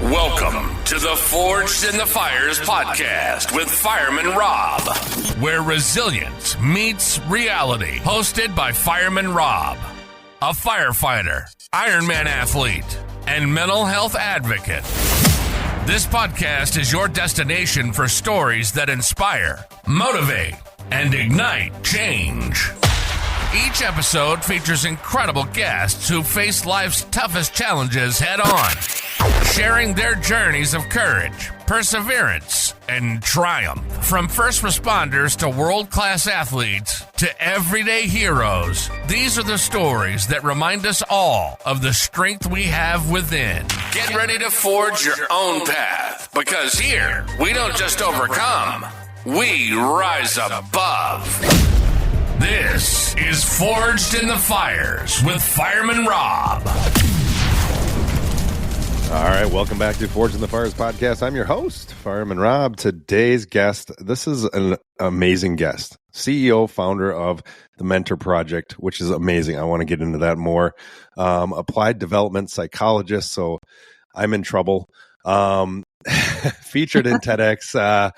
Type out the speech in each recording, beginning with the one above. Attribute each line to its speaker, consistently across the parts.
Speaker 1: Welcome to the Forged in the Fires podcast with Fireman Rob, where resilience meets reality. Hosted by Fireman Rob, a firefighter, Ironman athlete, and mental health advocate. This podcast is your destination for stories that inspire, motivate, and ignite change. Each episode features incredible guests who face life's toughest challenges head on, sharing their journeys of courage, perseverance, and triumph. From first responders to world-class athletes to everyday heroes, these are the stories that remind us all of the strength we have within. Get ready to forge your own path, because here, we don't just overcome, we rise above. This is Forged in the Fires with Fireman Rob.
Speaker 2: All right, welcome back to Forged in the Fires podcast. I'm your host, Fireman Rob. Today's guest, this is an amazing guest, CEO, founder of the Mentor Project, which is amazing. I want to get into that more. Applied Developmental Psychologist, so I'm in trouble. Featured in TEDx,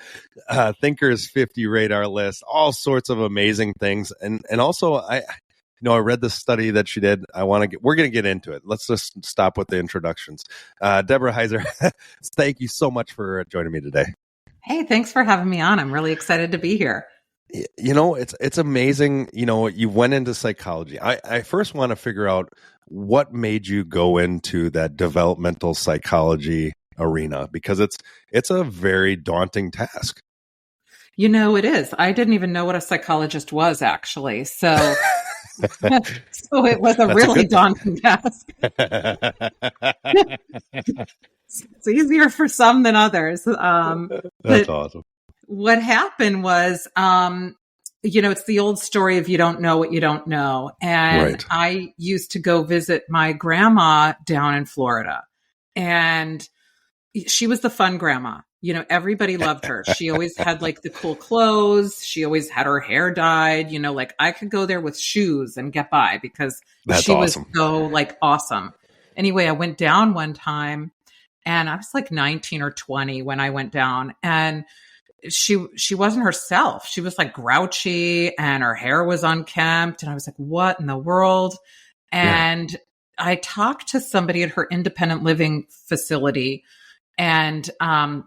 Speaker 2: Thinkers 50 radar list, all sorts of amazing things. And also, I read the study that she did. We're going to get into it. Let's just stop with the introductions. Deborah Heiser, thank you so much for joining me today.
Speaker 3: Hey, thanks for having me on. I'm really excited to be here.
Speaker 2: You know, it's amazing. You know, you went into psychology. I first want to figure out what made you go into that developmental psychology arena, because it's a very daunting task.
Speaker 3: You know, it is. I didn't even know what a psychologist was, actually. So, so it was a really daunting task. It's easier for some than others.
Speaker 2: That's awesome.
Speaker 3: What happened was, it's the old story of you don't know what you don't know. And right. I used to go visit my grandma down in Florida, and she was the fun grandma. You know, everybody loved her. She always had like the cool clothes. She always had her hair dyed. You know, like I could go there with shoes and get by because she was so like awesome. Anyway, I went down one time and I was like 19 or 20 when I went down, and she wasn't herself. She was like grouchy and her hair was unkempt. And I was like, what in the world? And I talked to somebody at her independent living facility, and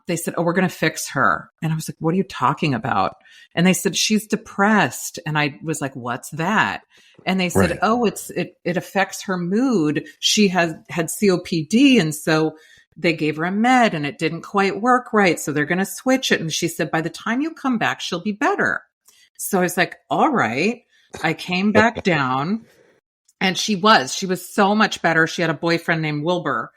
Speaker 3: they said, oh, we're going to fix her. And I was like, what are you talking about? And they said, she's depressed. And I was like, what's that? And they said, oh, it affects her mood. She had COPD. And so they gave her a med and it didn't quite work right. So they're going to switch it. And she said, by the time you come back, she'll be better. So I was like, all right. I came back down, and she was so much better. She had a boyfriend named Wilbur.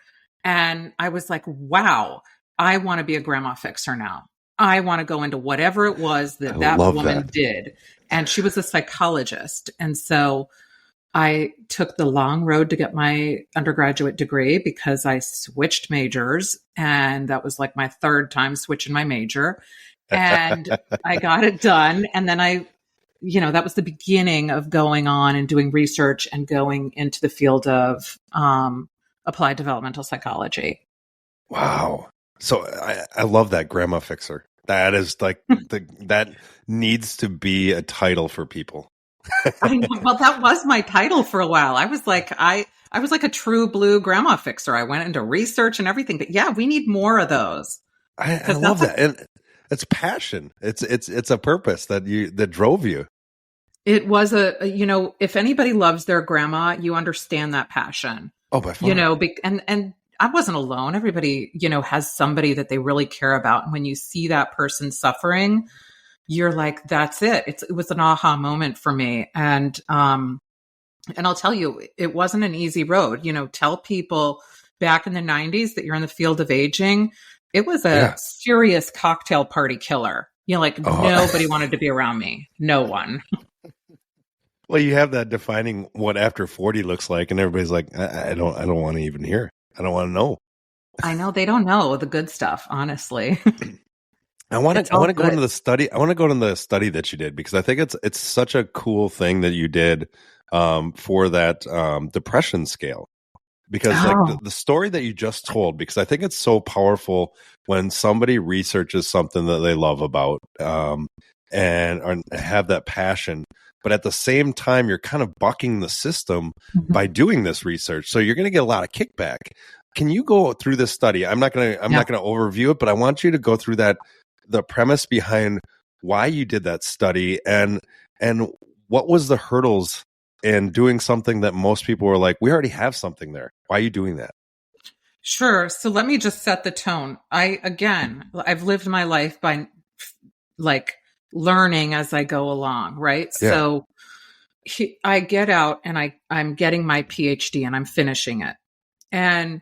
Speaker 3: And I was like, wow, I want to be a grandma fixer now. I want to go into whatever it was that woman did. And she was a psychologist. And so I took the long road to get my undergraduate degree because I switched majors. And that was like my third time switching my major. And I got it done. And then that was the beginning of going on and doing research and going into the field of applied developmental psychology.
Speaker 2: Wow. So I love that, grandma fixer. That is like that needs to be a title for people.
Speaker 3: I know. Well, that was my title for a while. I was like a true blue grandma fixer. I went into research and everything. But yeah, we need more of those.
Speaker 2: I love that. And it's passion. It's a purpose that drove you.
Speaker 3: It was if anybody loves their grandma, you understand that passion.
Speaker 2: Oh, by far.
Speaker 3: And I wasn't alone. Everybody, has somebody that they really care about. And when you see that person suffering, you're like, that's it. It was an aha moment for me. And I'll tell you, it wasn't an easy road. Tell people back in the 90s that you're in the field of aging. It was a serious cocktail party killer. Nobody wanted to be around me. No one.
Speaker 2: Well, you have that defining what after 40 looks like, and everybody's like, I don't want to even hear. I don't want to know.
Speaker 3: I know they don't know the good stuff, honestly.
Speaker 2: I want to go into the study. I want to go into the study that you did, because I think it's such a cool thing that you did for that depression scale. because like the story that you just told, because I think it's so powerful when somebody researches something that they love about and have that passion, but at the same time, you're kind of bucking the system by doing this research. So you're going to get a lot of kickback. Can you go through this study? I'm not going to overview it, but I want you to go through the premise behind why you did that study and what was the hurdles in doing something that most people were like, we already have something there. Why are you doing that?
Speaker 3: Sure. So let me just set the tone. I've lived my life by like learning as I go along, right? Yeah. So I get out and I'm getting my PhD and I'm finishing it. And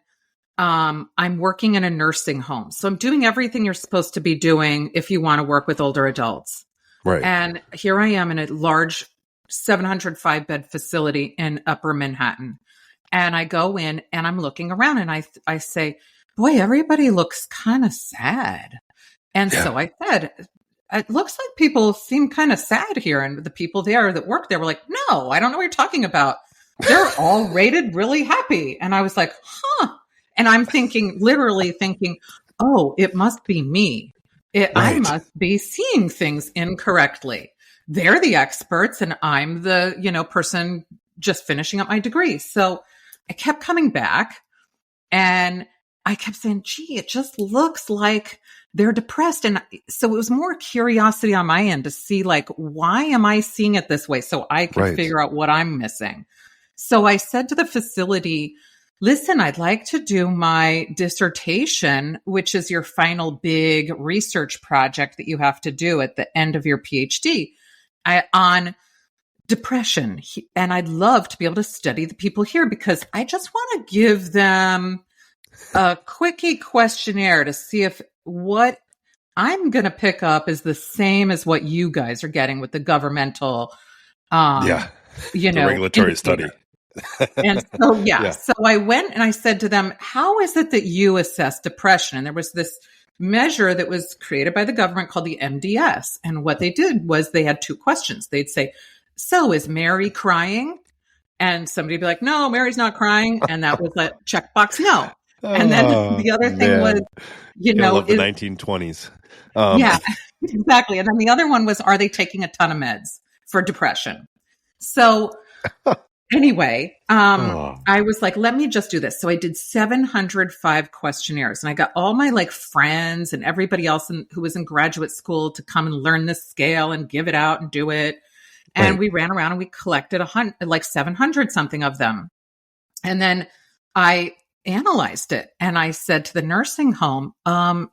Speaker 3: I'm working in a nursing home. So I'm doing everything you're supposed to be doing if you want to work with older adults.
Speaker 2: Right.
Speaker 3: And here I am in a large 705 bed facility in Upper Manhattan. And I go in and I'm looking around and I say, boy, everybody looks kind of sad. And so I said, it looks like people seem kind of sad here. And the people there that work there were like, no, I don't know what you're talking about. They're all rated really happy. And I was like, huh. And I'm literally thinking, oh, it must be me. I must be seeing things incorrectly. They're the experts and I'm the, person just finishing up my degree. So I kept coming back and I kept saying, gee, it just looks like they're depressed. And so it was more curiosity on my end to see like, why am I seeing it this way? So I could figure out what I'm missing. So I said to the facility, listen, I'd like to do my dissertation, which is your final big research project that you have to do at the end of your PhD on depression. And I'd love to be able to study the people here because I just want to give them a quickie questionnaire to see if what I'm going to pick up is the same as what you guys are getting with the governmental,
Speaker 2: the regulatory study.
Speaker 3: And so, so I went and I said to them, how is it that you assess depression? And there was this measure that was created by the government called the MDS. And what they did was they had two questions. They'd say, so is Mary crying? And somebody would be like, no, Mary's not crying. And that was a checkbox, no. And then the other thing was,
Speaker 2: I love the 1920s.
Speaker 3: Yeah, exactly. And then the other one was, are they taking a ton of meds for depression? So anyway, I was like, let me just do this. So I did 705 questionnaires and I got all my like friends and everybody else who was in graduate school to come and learn this scale and give it out and do it. And we ran around and we collected 700 something of them. And then I analyzed it and I said to the nursing home,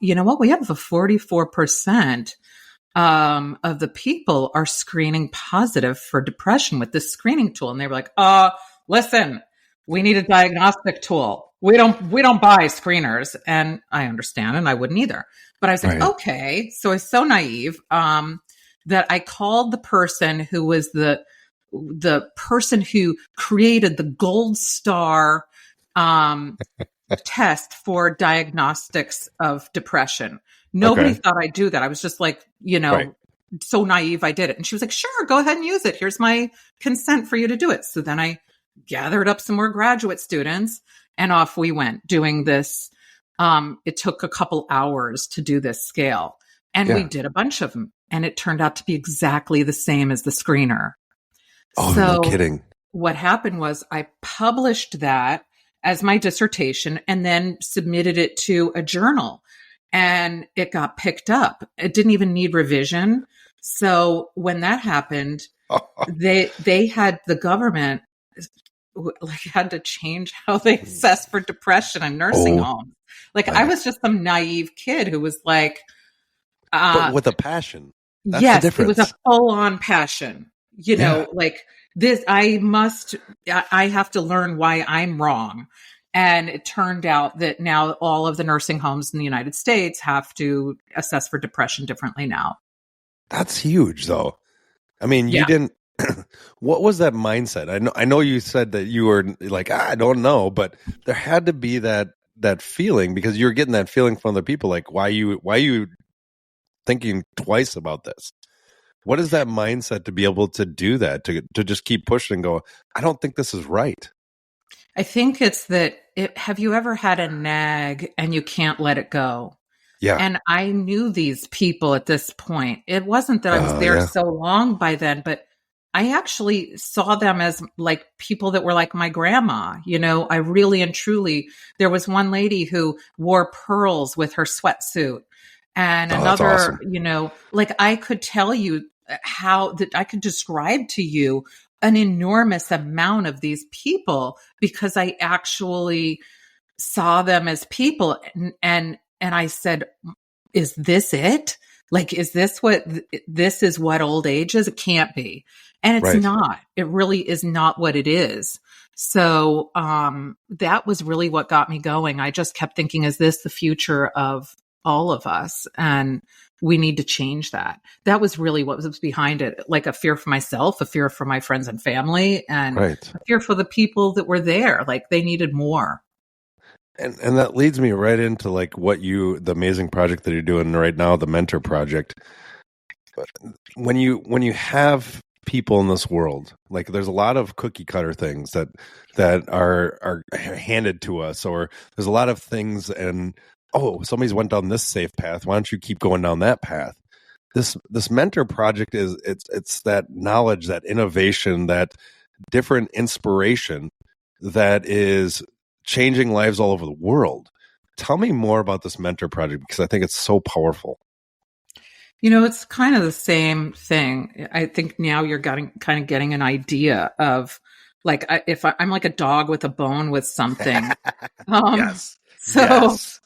Speaker 3: you know what? We have a 44% of the people are screening positive for depression with this screening tool. And they were like, listen, we need a diagnostic tool. We don't buy screeners. And I understand, and I wouldn't either. But I was like, okay. So I was so naive, that I called the person who was the person who created the gold star, test for diagnostics of depression. Nobody thought I'd do that. I was just like, so naive. I did it. And she was like, sure, go ahead and use it. Here's my consent for you to do it. So then I gathered up some more graduate students and off we went doing this. It took a couple hours to do this scale and we did a bunch of them and it turned out to be exactly the same as the screener.
Speaker 2: Oh, so no kidding.
Speaker 3: What happened was I published that as my dissertation and then submitted it to a journal. And it got picked up. It didn't even need revision. So when that happened, they had the government had to change how they assess for depression in nursing homes. I was just some naive kid who was like,
Speaker 2: but with a passion. That's
Speaker 3: yes,
Speaker 2: the difference.
Speaker 3: It was a full-on passion. Like this, I have to learn why I'm wrong. And it turned out that now all of the nursing homes in the United States have to assess for depression differently now.
Speaker 2: That's huge, though. I mean, you didn't. What was that mindset? I know you said that you were like, I don't know, but there had to be that feeling because you were getting that feeling from other people. Like, why are you thinking twice about this? What is that mindset to be able to do that? To just keep pushing and go, I don't think this is right.
Speaker 3: I think it's that have you ever had a nag and you can't let it go?
Speaker 2: Yeah.
Speaker 3: And I knew these people at this point. It wasn't that I was there so long by then, but I actually saw them as like people that were like my grandma. I really and truly, there was one lady who wore pearls with her sweatsuit, and another,
Speaker 2: awesome.
Speaker 3: Like I could tell you how that I could describe to you an enormous amount of these people because I actually saw them as people. And I said, is this it? Like, is this what old age is? It can't be. And it's not. It really is not what it is. So that was really what got me going. I just kept thinking, is this the future of all of us? And we need to change that. That was really what was behind it. Like a fear for myself, a fear for my friends and family, and a fear for the people that were there. Like they needed more.
Speaker 2: And that leads me right into like the amazing project that you're doing right now, the Mentor Project. When you have people in this world, like there's a lot of cookie cutter things that are handed to us, or there's a lot of things and somebody's went down this safe path. Why don't you keep going down that path? This Mentor Project it's that knowledge, that innovation, that different inspiration that is changing lives all over the world. Tell me more about this Mentor Project because I think it's so powerful.
Speaker 3: It's kind of the same thing. I think now you're kind of getting an idea of like if I'm like a dog with a bone with something.
Speaker 2: Yes.
Speaker 3: So
Speaker 2: yes.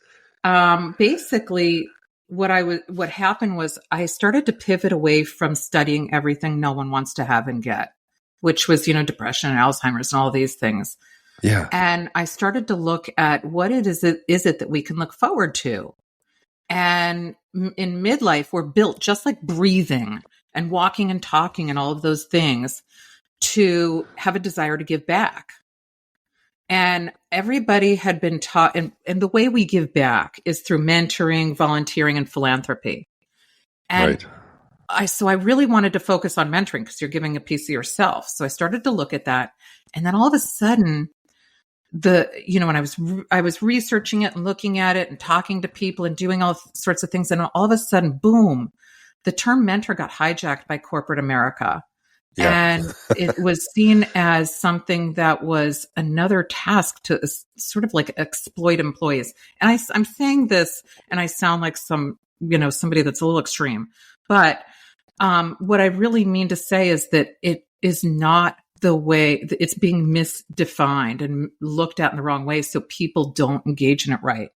Speaker 3: Basically what happened was I started to pivot away from studying everything no one wants to have and get, which was, depression and Alzheimer's and all these things.
Speaker 2: Yeah.
Speaker 3: And I started to look at what is it that we can look forward to. And in midlife, we're built just like breathing and walking and talking and all of those things to have a desire to give back. And everybody had been taught, and the way we give back is through mentoring, volunteering, and philanthropy. And so I really wanted to focus on mentoring because you're giving a piece of yourself. So I started to look at that. And then all of a sudden, when I was researching it and looking at it and talking to people and doing all sorts of things, and all of a sudden, boom, the term mentor got hijacked by corporate America. Yeah. And it was seen as something that was another task to sort of like exploit employees. And I'm saying this, and I sound like somebody that's a little extreme, but what I really mean to say is that it is not the way it's being misdefined and looked at in the wrong way. So people don't engage in it right.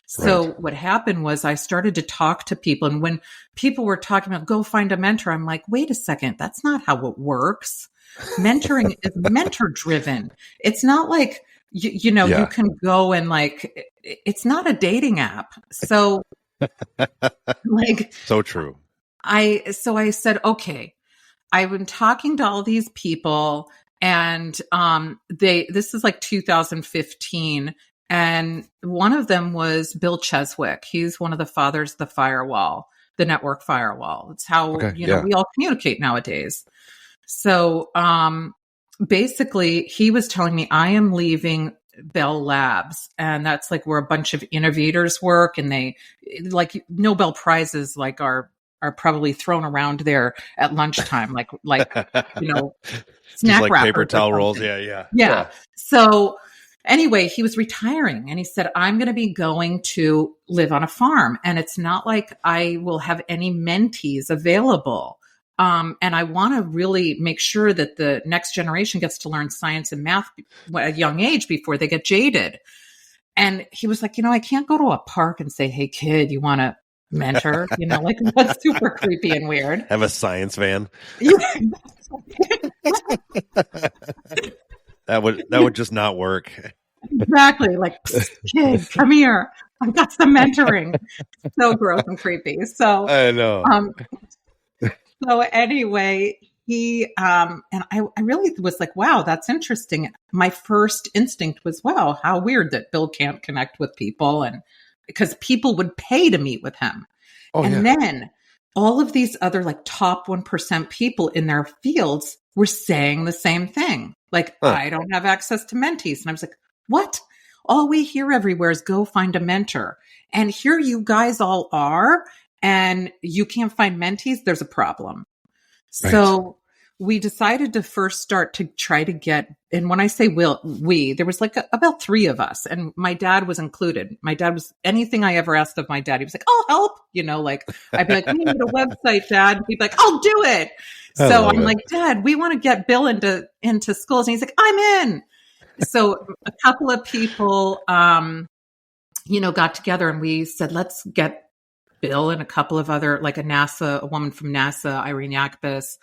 Speaker 3: So what happened was I started to talk to people. And when people were talking about go find a mentor, I'm like, wait a second, that's not how it works. Mentoring is mentor driven. It's not like, you can go and like, it's not a dating app. So like,
Speaker 2: so true.
Speaker 3: I said, okay, I've been talking to all these people and this is like 2015. And one of them was Bill Cheswick. He's one of the fathers of the firewall, the network firewall. It's how, we all communicate nowadays. So basically he was telling me I am leaving Bell Labs, and that's like where a bunch of innovators work, and they like Nobel Prizes like are probably thrown around there at lunchtime, like snack
Speaker 2: like
Speaker 3: wrappers,
Speaker 2: paper towel rolls. Yeah.
Speaker 3: So anyway, he was retiring, and he said, I'm going to be going to live on a farm, and it's not like I will have any mentees available. And I want to really make sure that the next generation gets to learn science and math at a young age before they get jaded. And he was like, I can't go to a park and say, hey, kid, you want to mentor? Like that's super creepy and weird.
Speaker 2: Have a science van. That would just not work.
Speaker 3: Exactly. Like, kid, come here. I've got some mentoring. So gross and creepy. So
Speaker 2: I know.
Speaker 3: So anyway, he and I really was like, wow, that's interesting. My first instinct was, wow, how weird that Bill can't connect with people, and because people would pay to meet with him. Then all of these other like top 1% people in their fields were saying the same thing. Like, I don't have access to mentees. And I was like, what? All we hear everywhere is go find a mentor. And here you guys all are, and you can't find mentees. There's a problem. Right. So we decided to first start to try to get, and when I say we, there was like about 3 of us, and my dad was included. My dad was, anything I ever asked of my dad, he was like, I'll help. Like, I'd be like, we need a website, Dad. He'd be like, I'll do it. So I'm like, Dad, we want to get Bill into schools. And he's like, I'm in. So a couple of people, got together and we said, let's get Bill and a couple of other, like a woman from NASA, Irene Yakbis,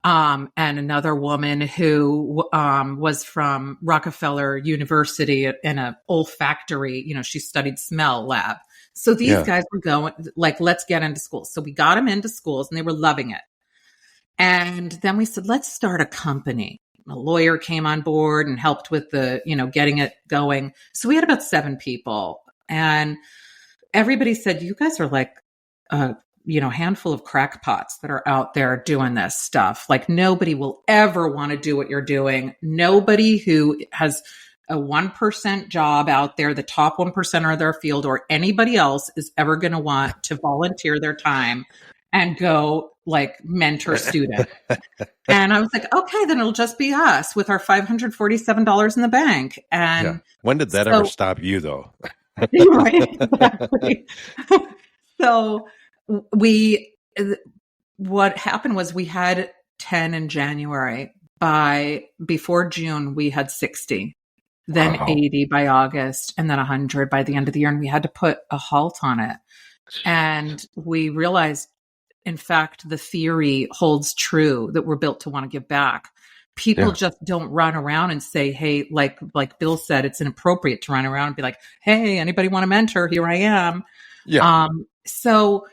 Speaker 3: and another woman who was from Rockefeller University in an olfactory, she studied smell lab. So these guys were going, like, let's get into schools. So we got them into schools and they were loving it. And then we said, let's start a company. A lawyer came on board and helped with the, getting it going. So we had about 7 people, and everybody said, you guys are like, handful of crackpots that are out there doing this stuff. Like, nobody will ever want to do what you're doing. Nobody who has a 1% job out there, the top 1% of their field, or anybody else is ever going to want to volunteer their time and go like mentor student. And I was like, okay, then it'll just be us with our $547 in the bank. And
Speaker 2: when did that ever stop you though?
Speaker 3: Right, exactly. So what happened was we had 10 in January. Before June, we had 60, then 80 by August, and then 100 by the end of the year. And we had to put a halt on it. And we realized, in fact, the theory holds true that we're built to want to give back. People just don't run around and say, hey, like Bill said, it's inappropriate to run around and be like, hey, anybody want a mentor? Here I am. Yeah. So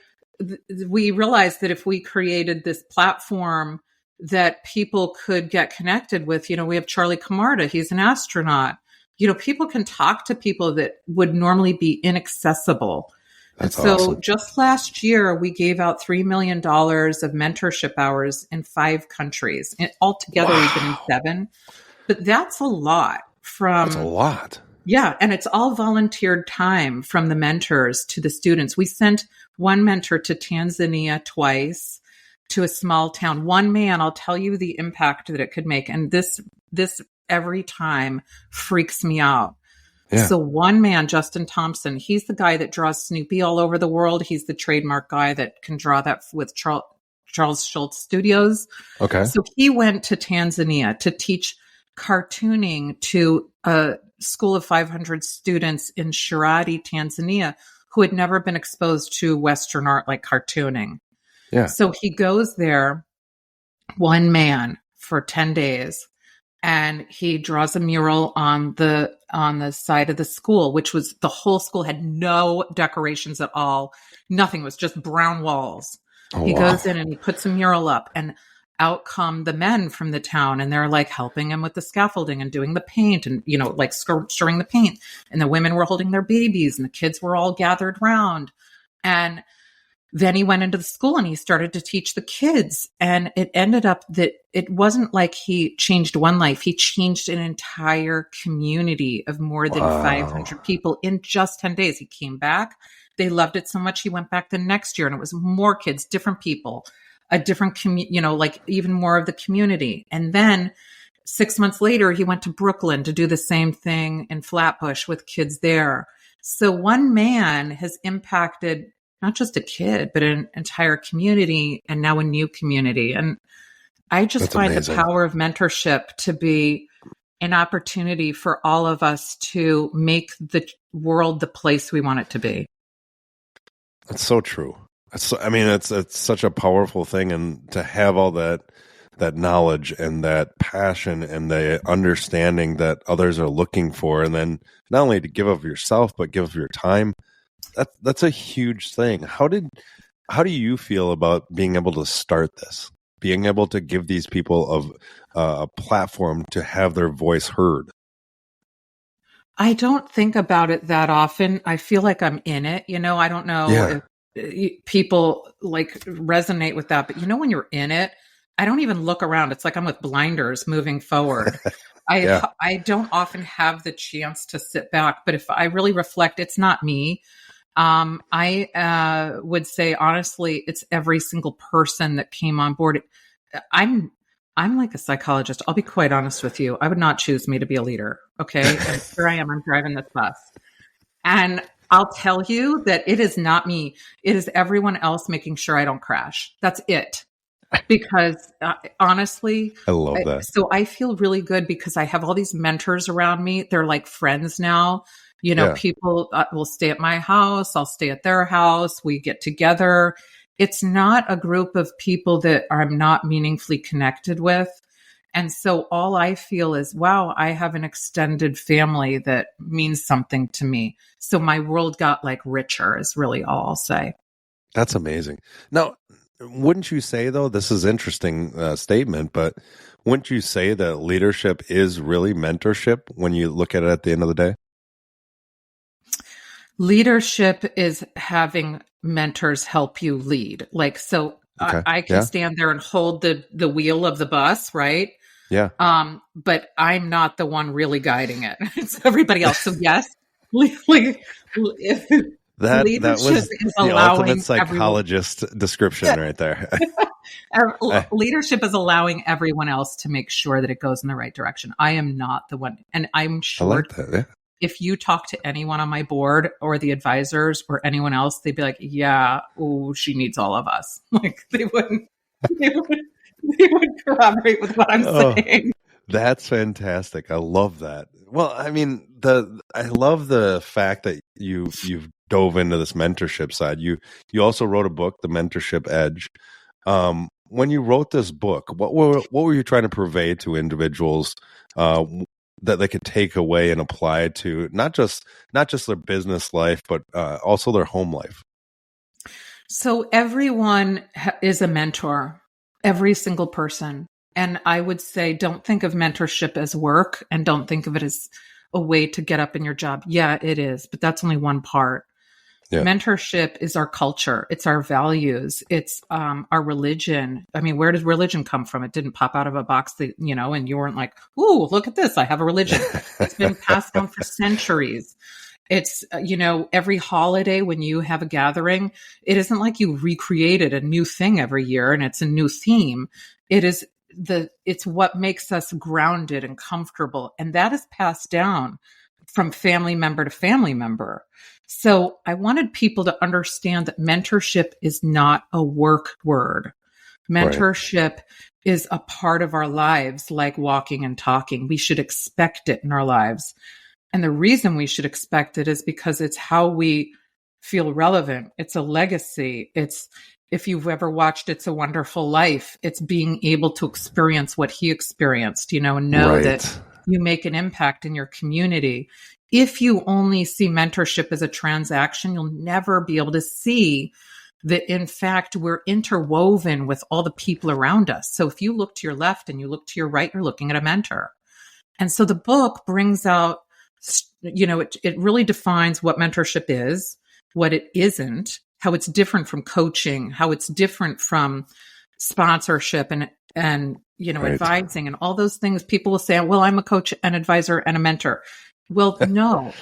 Speaker 3: we realized that if we created this platform that people could get connected with, we have Charlie Camarda, he's an astronaut. People can talk to people that would normally be inaccessible. That's awesome. Just last year, we gave out $3 million of mentorship hours in 5 countries. And altogether, we've been in 7. But that's a lot. That's a lot. Yeah. And it's all volunteered time from the mentors to the students. We sent one mentor to Tanzania twice, to a small town. One man, I'll tell you the impact that it could make. And this every time freaks me out. Yeah. So one man, Justin Thompson, he's the guy that draws Snoopy all over the world. He's the trademark guy that can draw that with Charles Schultz Studios. Okay. So he went to Tanzania to teach cartooning to a school of 500 students in Shirati, Tanzania, who had never been exposed to Western art like cartooning. Yeah. So he goes there, one man, for 10 days. And he draws a mural on the side of the school, which was, the whole school had no decorations at all. Nothing. It was just brown walls. He goes in and he puts a mural up, and out come the men from the town, and they're like helping him with the scaffolding and doing the paint and, like stirring the paint. And the women were holding their babies and the kids were all gathered round. And then he went into the school and he started to teach the kids. And it ended up that it wasn't like he changed one life. He changed an entire community of more than 500 people in just 10 days. He came back. They loved it so much. He went back the next year, and it was more kids, different people, a different like even more of the community. And then 6 months later, he went to Brooklyn to do the same thing in Flatbush with kids there. So one man has impacted not just a kid, but an entire community, and now a new community. And I just find amazing. The power of mentorship to be an opportunity for all of us to make the world the place we want it to be.
Speaker 2: That's so true. It's such a powerful thing, and to have all that knowledge and that passion and the understanding that others are looking for, and then not only to give of yourself, but give of your time. That's a huge thing. How do you feel about being able to start this, being able to give these people a platform to have their voice heard?
Speaker 3: I don't think about it that often. I feel like I'm in it. I don't know if people like resonate with that, but when you're in it, I don't even look around. It's like I'm with blinders moving forward. I don't often have the chance to sit back, but if I really reflect, it's not me. I would say, honestly, it's every single person that came on board. I'm like a psychologist. I'll be quite honest with you. I would not choose me to be a leader. Okay. And here I am. I'm driving this bus. And I'll tell you that it is not me. It is everyone else making sure I don't crash. That's it. Because honestly,
Speaker 2: I love that.
Speaker 3: So I feel really good because I have all these mentors around me. They're like friends now. People will stay at my house. I'll stay at their house. We get together. It's not a group of people that I'm not meaningfully connected with. And so all I feel is, wow, I have an extended family that means something to me. So my world got like richer is really all I'll say.
Speaker 2: That's amazing. Now, wouldn't you say, though, this is an interesting statement, but wouldn't you say that leadership is really mentorship when you look at it at the end of the day?
Speaker 3: Leadership is having mentors help you lead. Like, so
Speaker 2: Okay.
Speaker 3: I can stand there and hold the wheel of the bus, right?
Speaker 2: Yeah.
Speaker 3: But I'm not the one really guiding it. It's everybody else. So yes, leadership
Speaker 2: That was
Speaker 3: is
Speaker 2: the
Speaker 3: allowing
Speaker 2: ultimate psychologist description right there.
Speaker 3: Leadership is allowing everyone else to make sure that it goes in the right direction. I am not the one. And I'm sure
Speaker 2: I like that, yeah.
Speaker 3: If you talk to anyone on my board or the advisors or anyone else, they'd be like, yeah, oh, she needs all of us. Like they wouldn't corroborate with what I'm saying.
Speaker 2: That's fantastic. I love that. Well, I mean, I love the fact that you've dove into this mentorship side. You also wrote a book, The Mentorship Edge. When you wrote this book, what were you trying to purvey to individuals that they could take away and apply to not just their business life, but also their home life?
Speaker 3: So everyone is a mentor, every single person. And I would say, don't think of mentorship as work and don't think of it as a way to get up in your job. Yeah, it is, but that's only one part. Yeah. Mentorship is our culture. It's our values. It's our religion. I mean, where does religion come from? It didn't pop out of a box that, and you weren't like, ooh, look at this. I have a religion. It's been passed down for centuries. It's, every holiday when you have a gathering, it isn't like you recreated a new thing every year and it's a new theme. It's what makes us grounded and comfortable. And that is passed down from family member to family member. So I wanted people to understand that mentorship is not a work word. Mentorship is a part of our lives, like walking and talking. We should expect it in our lives. And the reason we should expect it is because it's how we feel relevant. It's a legacy. It's, if you've ever watched It's a Wonderful Life, it's being able to experience what he experienced, and know that you make an impact in your community. If you only see mentorship as a transaction, you'll never be able to see that, in fact, we're interwoven with all the people around us. So if you look to your left and you look to your right, you're looking at a mentor. And so the book brings out, it really defines what mentorship is, what it isn't, how it's different from coaching, how it's different from sponsorship and advising and all those things. People will say, well, I'm a coach, an advisor, and a mentor. Well, no,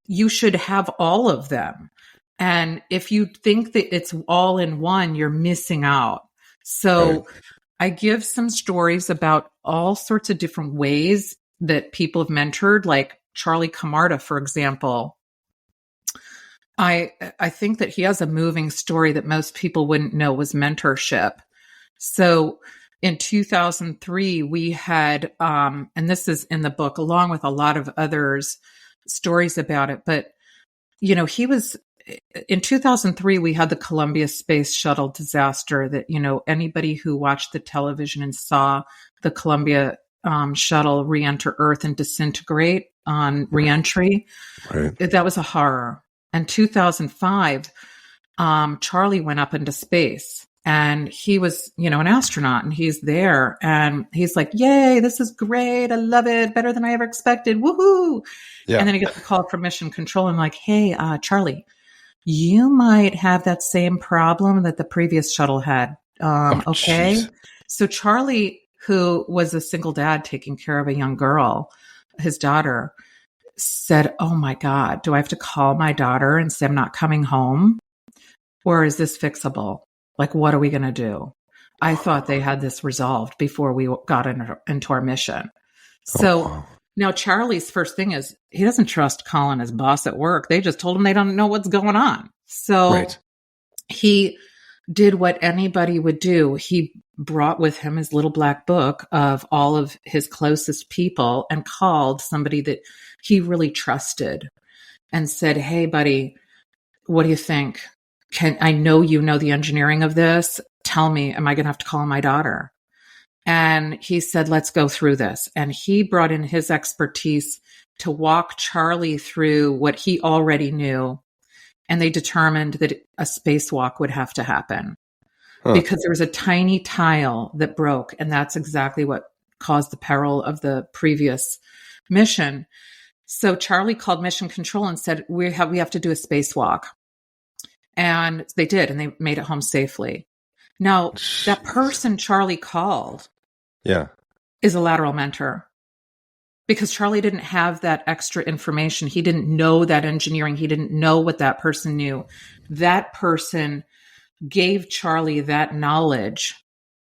Speaker 3: you should have all of them. And if you think that it's all in one, you're missing out. So I give some stories about all sorts of different ways that people have mentored, like Charlie Camarda, for example. I think that he has a moving story that most people wouldn't know was mentorship. So in 2003, we had, and this is in the book, along with a lot of others, stories about it. But, in 2003, we had the Columbia Space Shuttle disaster that, anybody who watched the television and saw the Columbia shuttle re-enter Earth and disintegrate on re-entry, that was a horror. In 2005, Charlie went up into space. And he was, an astronaut, and he's there and he's like, yay, this is great. I love it. Better than I ever expected. Woohoo. Yeah. And then he gets a call from mission control and like, hey, Charlie, you might have that same problem that the previous shuttle had. Okay. Geez. So Charlie, who was a single dad taking care of a young girl, his daughter, said, "Oh my God, do I have to call my daughter and say I'm not coming home? Or is this fixable? Like, what are we going to do?" I thought they had this resolved before we got into our mission. So now Charlie's first thing is he doesn't trust calling his boss at work. They just told him they don't know what's going on. So he did what anybody would do. He brought with him his little black book of all of his closest people and called somebody that he really trusted and said, "Hey, buddy, what do you think? I know you know the engineering of this. Tell me, am I going to have to call my daughter?" And he said, "Let's go through this." And he brought in his expertise to walk Charlie through what he already knew. And they determined that a spacewalk would have to happen because there was a tiny tile that broke. And that's exactly what caused the peril of the previous mission. So Charlie called Mission Control and said, we have to do a spacewalk. And they did, and they made it home safely. Now, that person Charlie called is a lateral mentor. Because Charlie didn't have that extra information. He didn't know that engineering. He didn't know what that person knew. That person gave Charlie that knowledge,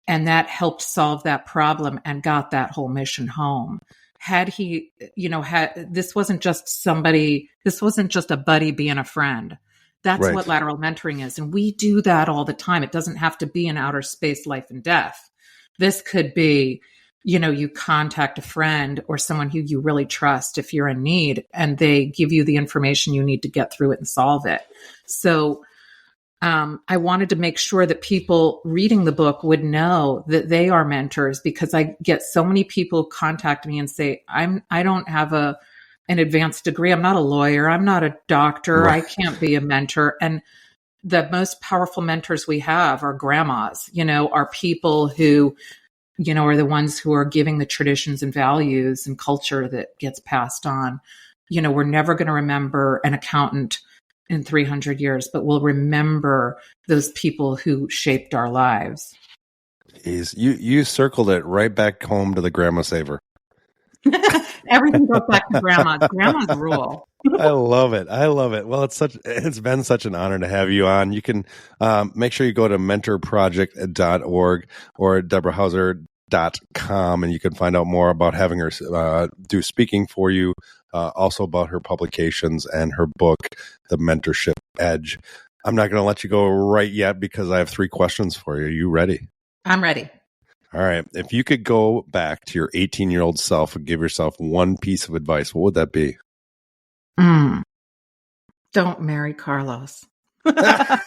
Speaker 3: and that helped solve that problem and got that whole mission home. Had he, this wasn't just a buddy being a friend. That's what lateral mentoring is. And we do that all the time. It doesn't have to be in outer space, life and death. This could be, you contact a friend or someone who you really trust if you're in need, and they give you the information you need to get through it and solve it. So I wanted to make sure that people reading the book would know that they are mentors, because I get so many people contact me and say, I don't have an advanced degree. I'm not a lawyer. I'm not a doctor. I can't be a mentor. And the most powerful mentors we have are grandmas, are people who are the ones who are giving the traditions and values and culture that gets passed on. We're never going to remember an accountant in 300 years, but we'll remember those people who shaped our lives.
Speaker 2: Jeez, you circled it right back home to the grandma saver.
Speaker 3: Everything goes back to grandma. Grandma's rule.
Speaker 2: I love it. Well, it's been such an honor to have you on. You can make sure you go to mentorproject.org or DeborahHeiser.com, and you can find out more about having her do speaking for you, also about her publications and her book, The Mentorship Edge. I'm not going to let you go right yet because I have 3 questions for you. Are you ready?
Speaker 3: I'm ready.
Speaker 2: All right. If you could go back to your 18-year-old self and give yourself one piece of advice, what would that be?
Speaker 3: Don't marry Carlos.
Speaker 2: I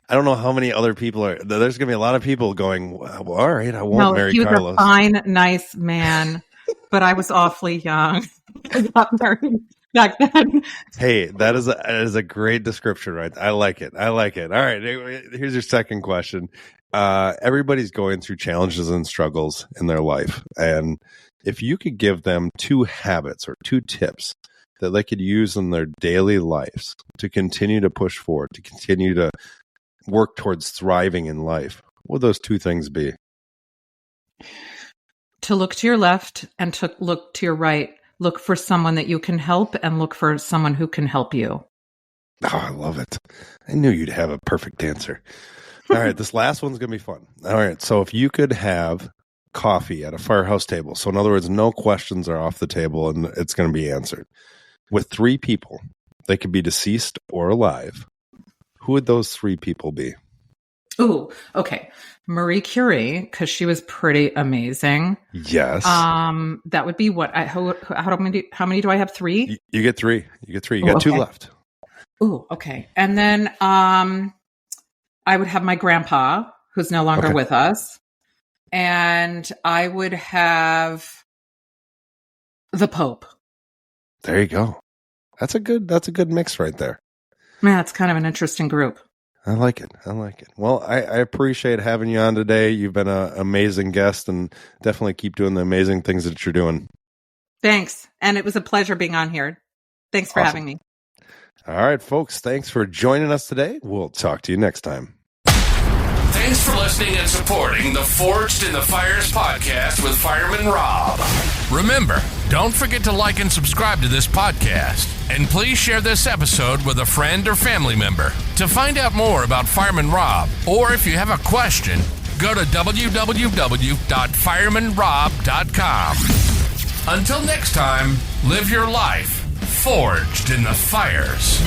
Speaker 2: don't know how many other people are. There's going to be a lot of people going, well, all right, I won't marry Carlos.
Speaker 3: He was a fine, nice man, but I was awfully young. I got married back then.
Speaker 2: Hey, that is a great description, right? I like it. All right. Here's your second question. Everybody's going through challenges and struggles in their life. And if you could give them 2 habits or 2 tips that they could use in their daily lives to continue to push forward, to continue to work towards thriving in life, what would those 2 things be?
Speaker 3: To look to your left and to look to your right. Look for someone that you can help and look for someone who can help you.
Speaker 2: Oh, I love it. I knew you'd have a perfect answer. All right, this last one's going to be fun. All right, so if you could have coffee at a firehouse table, so in other words, no questions are off the table and it's going to be answered, with 3 people, they could be deceased or alive, who would those 3 people be?
Speaker 3: Ooh, okay. Marie Curie, because she was pretty amazing.
Speaker 2: Yes.
Speaker 3: That would be what how many do I have? 3?
Speaker 2: You get 3. You got 2 left.
Speaker 3: Ooh, okay. And then I would have my grandpa, who's no longer with us, and I would have the Pope.
Speaker 2: There you go. That's a good mix right there.
Speaker 3: Yeah, it's kind of an interesting group.
Speaker 2: I like it. Well, I appreciate having you on today. You've been an amazing guest, and definitely keep doing the amazing things that you're doing.
Speaker 3: Thanks. And it was a pleasure being on here. Thanks for having me.
Speaker 2: All right, folks. Thanks for joining us today. We'll talk to you next time.
Speaker 1: Thanks for listening and supporting the Forged in the Fires podcast with Fireman Rob. Remember, don't forget to like and subscribe to this podcast. And please share this episode with a friend or family member. To find out more about Fireman Rob, or if you have a question, go to www.firemanrob.com. Until next time, live your life forged in the fires.